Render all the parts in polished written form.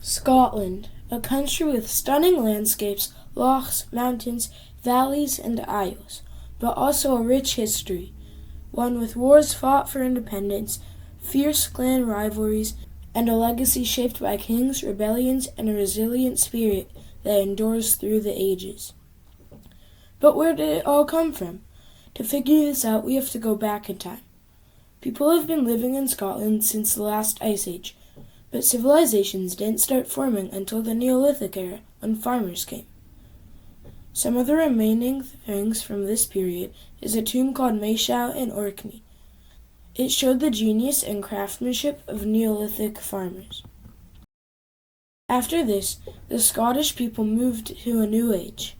Scotland, a country with stunning landscapes, lochs, mountains, valleys, and isles, but also a rich history, one with wars fought for independence, fierce clan rivalries, and a legacy shaped by kings, rebellions, and a resilient spirit that endures through the ages. But where did it all come from? To figure this out, we have to go back in time. People have been living in Scotland since the last ice age, but civilizations didn't start forming until the Neolithic era, when farmers came. Some of the remaining things from this period is a tomb called Maeshowe in Orkney. It showed the genius and craftsmanship of Neolithic farmers. After this, the Scottish people moved to a new age,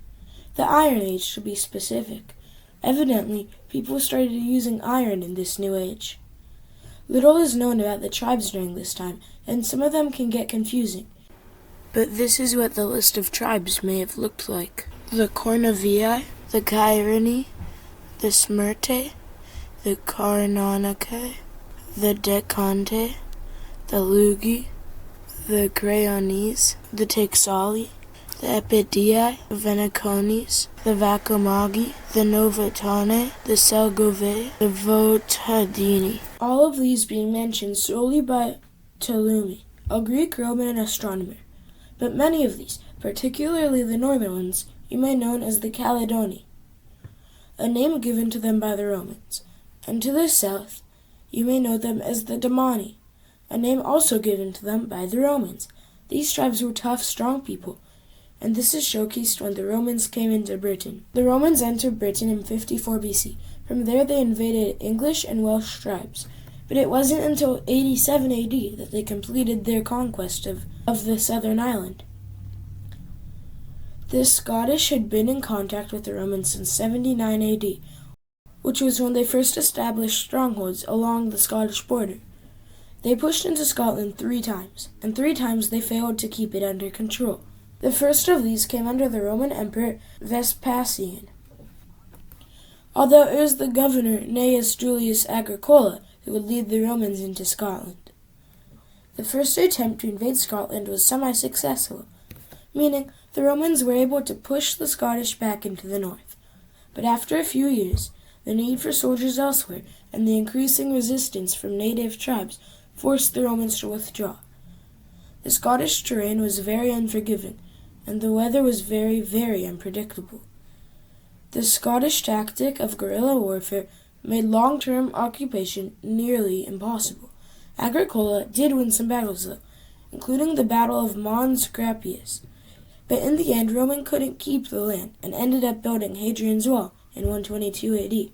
the Iron Age to be specific. Evidently, people started using iron in this new age. Little is known about the tribes during this time, and some of them can get confusing. But this is what the list of tribes may have looked like. The Cornavii, the Cairni, the Smyrte, the Carnanacae, the Decante, the Lugi, the Creonese, the Texali, the Epidii, the Venacones, the Vacomagi, the Novatane, the Selgovae, the Votadini. All of these being mentioned solely by Ptolemy, a Greek Roman astronomer. But many of these, particularly the northern ones, you may know as the Caledoni, a name given to them by the Romans. And to the south, you may know them as the Damani, a name also given to them by the Romans. These tribes were tough, strong people, and this is showcased when the Romans came into Britain. The Romans entered Britain in 54 BC. From there they invaded English and Welsh tribes, but it wasn't until 87 AD that they completed their conquest of the southern island. The Scottish had been in contact with the Romans since 79 AD, which was when they first established strongholds along the Scottish border. They pushed into Scotland 3 times, and 3 times they failed to keep it under control. The first of these came under the Roman Emperor Vespasian, although it was the governor Gnaeus Julius Agricola who would lead the Romans into Scotland. The first attempt to invade Scotland was semi-successful, meaning the Romans were able to push the Scottish back into the north. But after a few years, the need for soldiers elsewhere and the increasing resistance from native tribes forced the Romans to withdraw. The Scottish terrain was very unforgiving, and the weather was very, very unpredictable. The Scottish tactic of guerrilla warfare made long-term occupation nearly impossible. Agricola did win some battles, though, including the Battle of Mons Graupius. But in the end, Rome couldn't keep the land and ended up building Hadrian's Wall in 122 AD.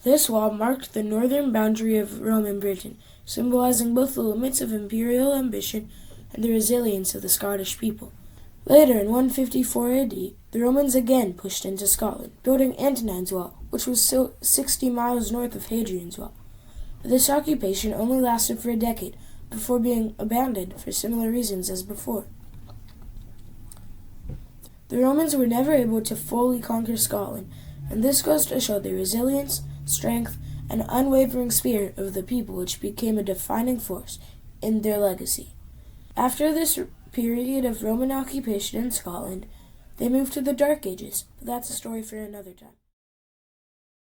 This wall marked the northern boundary of Roman Britain, symbolizing both the limits of imperial ambition and the resilience of the Scottish people. Later, in 154 AD, the Romans again pushed into Scotland, building Antonine's Wall, which was still 60 miles north of Hadrian's Wall. But this occupation only lasted for a decade, before being abandoned for similar reasons as before. The Romans were never able to fully conquer Scotland, and this goes to show the resilience, strength, and unwavering spirit of the people, which became a defining force in their legacy. After this period of Roman occupation in Scotland, they moved to the Dark Ages, but that's a story for another time.